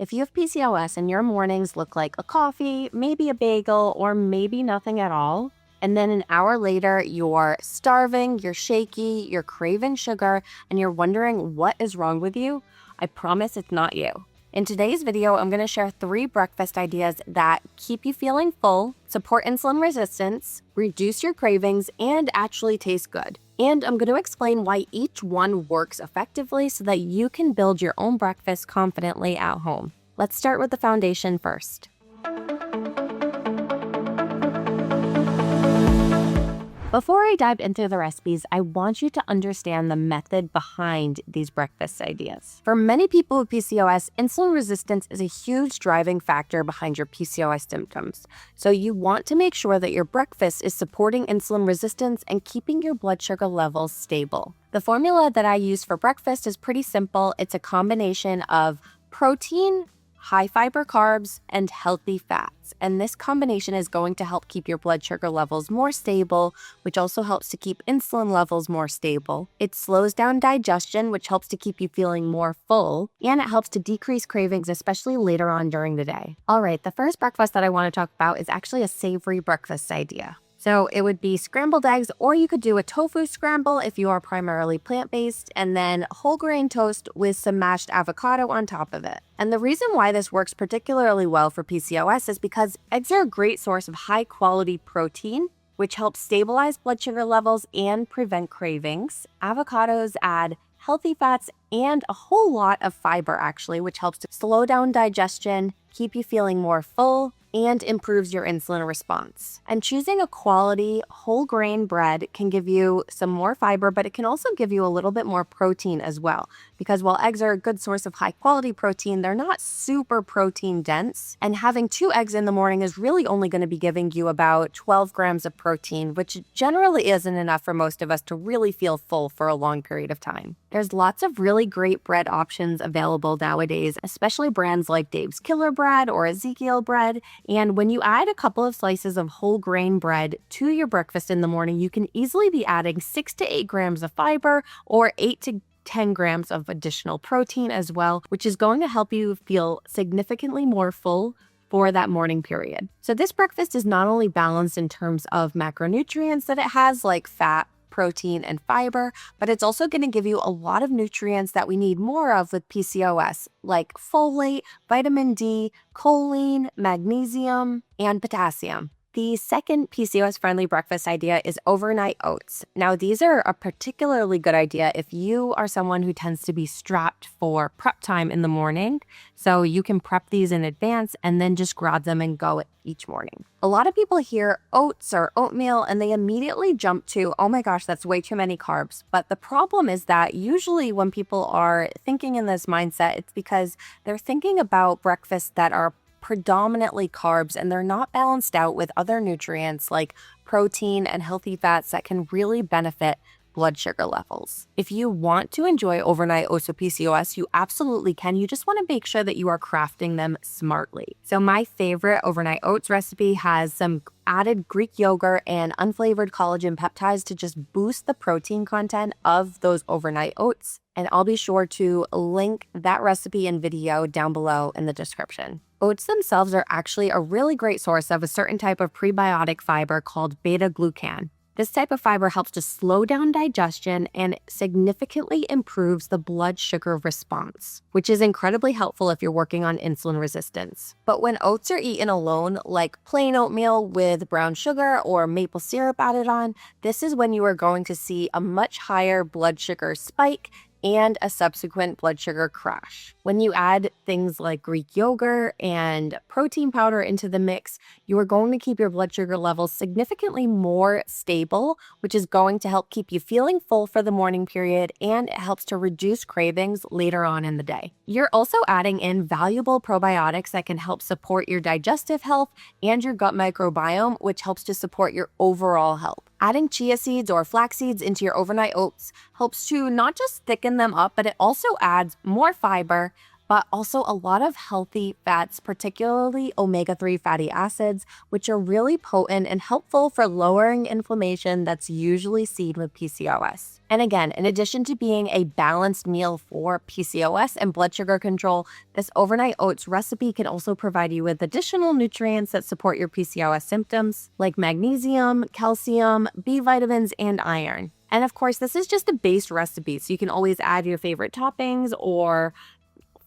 If you have PCOS and your mornings look like a coffee, maybe a bagel, or maybe nothing at all, and then an hour later you're starving, you're shaky, you're craving sugar, and you're wondering what is wrong with you, I promise it's not you. In today's video, I'm going to share 3 breakfast ideas that keep you feeling full, support insulin resistance, reduce your cravings, and actually taste good. And I'm going to explain why each one works effectively so that you can build your own breakfast confidently at home. Let's start with the foundation first. Before I dive into the recipes, I want you to understand the method behind these breakfast ideas. For many people with PCOS, insulin resistance is a huge driving factor behind your PCOS symptoms. So you want to make sure that your breakfast is supporting insulin resistance and keeping your blood sugar levels stable. The formula that I use for breakfast is pretty simple. It's a combination of protein, high-fiber carbs, and healthy fats. And this combination is going to help keep your blood sugar levels more stable, which also helps to keep insulin levels more stable. It slows down digestion, which helps to keep you feeling more full, and it helps to decrease cravings, especially later on during the day. All right, the first breakfast that I want to talk about is actually a savory breakfast idea. So it would be scrambled eggs, or you could do a tofu scramble if you are primarily plant-based, and then whole grain toast with some mashed avocado on top of it. And the reason why this works particularly well for PCOS is because eggs are a great source of high-quality protein, which helps stabilize blood sugar levels and prevent cravings. Avocados add healthy fats and a whole lot of fiber, actually, which helps to slow down digestion, keep you feeling more full, and improves your insulin response. And choosing a quality whole grain bread can give you some more fiber, but it can also give you a little bit more protein as well. Because while eggs are a good source of high quality protein, they're not super protein dense. And having 2 eggs in the morning is really only going to be giving you about 12 grams of protein, which generally isn't enough for most of us to really feel full for a long period of time. There's lots of really great bread options available nowadays, especially brands like Dave's Killer Bread or Ezekiel Bread. And when you add a couple of slices of whole grain bread to your breakfast in the morning, you can easily be adding 6 to 8 grams of fiber or 8 to 10 grams of additional protein as well, which is going to help you feel significantly more full for that morning period. So this breakfast is not only balanced in terms of macronutrients that it has, like fat, protein, and fiber, but it's also going to give you a lot of nutrients that we need more of with PCOS, like folate, vitamin D, choline, magnesium, and potassium. The second PCOS-friendly breakfast idea is overnight oats. Now, these are a particularly good idea if you are someone who tends to be strapped for prep time in the morning. So you can prep these in advance and then just grab them and go each morning. A lot of people hear oats or oatmeal and they immediately jump to, oh my gosh, that's way too many carbs. But the problem is that usually when people are thinking in this mindset, it's because they're thinking about breakfasts that are predominantly carbs and they're not balanced out with other nutrients like protein and healthy fats that can really benefit blood sugar levels. If you want to enjoy overnight oats with PCOS, you absolutely can. You just want to make sure that you are crafting them smartly. So my favorite overnight oats recipe has some added Greek yogurt and unflavored collagen peptides to just boost the protein content of those overnight oats. And I'll be sure to link that recipe and video down below in the description. Oats themselves are actually a really great source of a certain type of prebiotic fiber called beta-glucan. This type of fiber helps to slow down digestion and significantly improves the blood sugar response, which is incredibly helpful if you're working on insulin resistance. But when oats are eaten alone, like plain oatmeal with brown sugar or maple syrup added on, this is when you are going to see a much higher blood sugar spike and a subsequent blood sugar crash. When you add things like Greek yogurt and protein powder into the mix, you are going to keep your blood sugar levels significantly more stable, which is going to help keep you feeling full for the morning period, and it helps to reduce cravings later on in the day. You're also adding in valuable probiotics that can help support your digestive health and your gut microbiome, which helps to support your overall health. Adding chia seeds or flax seeds into your overnight oats helps to not just thicken them up, but it also adds more fiber, but also a lot of healthy fats, particularly omega-3 fatty acids, which are really potent and helpful for lowering inflammation that's usually seen with PCOS. And again, in addition to being a balanced meal for PCOS and blood sugar control, this overnight oats recipe can also provide you with additional nutrients that support your PCOS symptoms, like magnesium, calcium, B vitamins, and iron. And of course, this is just a base recipe, so you can always add your favorite toppings or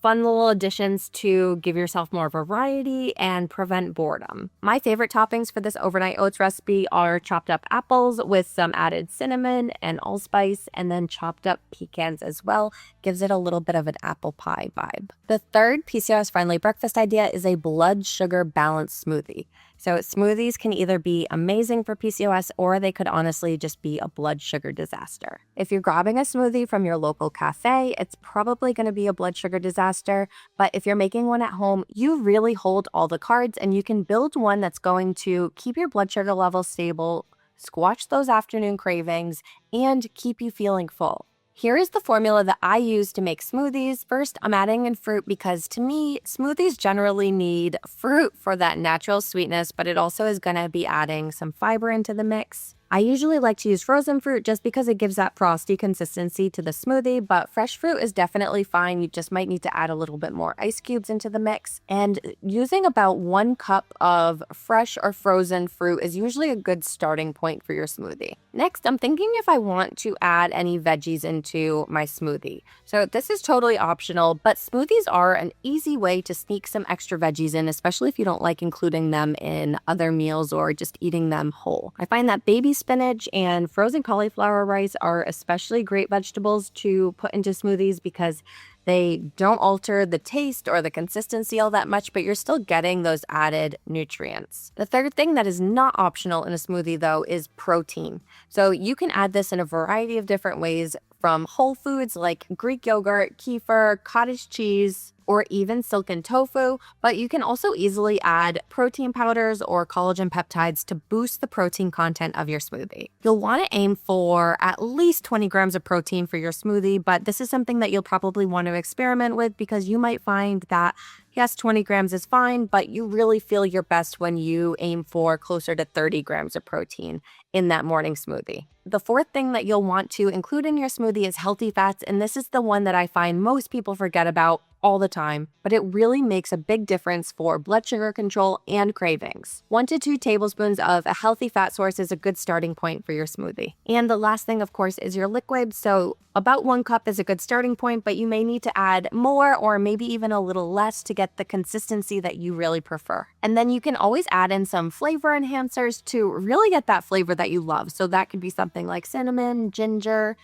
fun little additions to give yourself more variety and prevent boredom. My favorite toppings for this overnight oats recipe are chopped up apples with some added cinnamon and allspice, and then chopped up pecans as well. Gives it a little bit of an apple pie vibe. The third PCOS-friendly breakfast idea is a blood sugar balance smoothie. So smoothies can either be amazing for PCOS or they could honestly just be a blood sugar disaster. If you're grabbing a smoothie from your local cafe, it's probably going to be a blood sugar disaster. But if you're making one at home, you really hold all the cards and you can build one that's going to keep your blood sugar levels stable, squash those afternoon cravings, and keep you feeling full. Here is the formula that I use to make smoothies. First, I'm adding in fruit because to me, smoothies generally need fruit for that natural sweetness, but it also is going to be adding some fiber into the mix. I usually like to use frozen fruit just because it gives that frosty consistency to the smoothie, but fresh fruit is definitely fine. You just might need to add a little bit more ice cubes into the mix. And using about 1 cup of fresh or frozen fruit is usually a good starting point for your smoothie. Next, I'm thinking if I want to add any veggies into my smoothie. So this is totally optional, but smoothies are an easy way to sneak some extra veggies in, especially if you don't like including them in other meals or just eating them whole. I find that baby spinach and frozen cauliflower rice are especially great vegetables to put into smoothies because they don't alter the taste or the consistency all that much, but you're still getting those added nutrients. The third thing that is not optional in a smoothie, though, is protein. So you can add this in a variety of different ways, from whole foods like Greek yogurt, kefir, cottage cheese, or even silken tofu, but you can also easily add protein powders or collagen peptides to boost the protein content of your smoothie. You'll want to aim for at least 20 grams of protein for your smoothie, but this is something that you'll probably want to experiment with because you might find that yes, 20 grams is fine, but you really feel your best when you aim for closer to 30 grams of protein in that morning smoothie. The fourth thing that you'll want to include in your smoothie is healthy fats, and this is the one that I find most people forget about all the time, but it really makes a big difference for blood sugar control and cravings. 1 to 2 tablespoons of a healthy fat source is a good starting point for your smoothie. And the last thing, of course, is your liquid. So about 1 cup is a good starting point, but you may need to add more or maybe even a little less to get the consistency that you really prefer. And then you can always add in some flavor enhancers to really get that flavor that you love. So that could be something like cinnamon, ginger,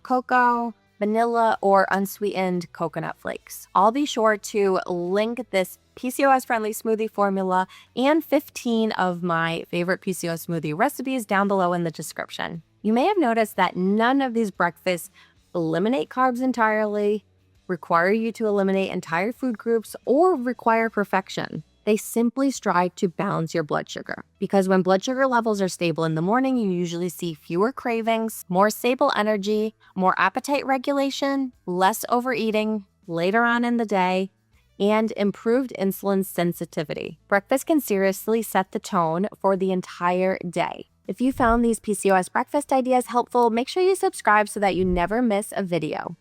cocoa, vanilla, or unsweetened coconut flakes. I'll be sure to link this PCOS-friendly smoothie formula and 15 of my favorite PCOS smoothie recipes down below in the description. You may have noticed that none of these breakfasts eliminate carbs entirely, require you to eliminate entire food groups, or require perfection. They simply strive to balance your blood sugar. Because when blood sugar levels are stable in the morning, you usually see fewer cravings, more stable energy, more appetite regulation, less overeating later on in the day, and improved insulin sensitivity. Breakfast can seriously set the tone for the entire day. If you found these PCOS breakfast ideas helpful, make sure you subscribe so that you never miss a video.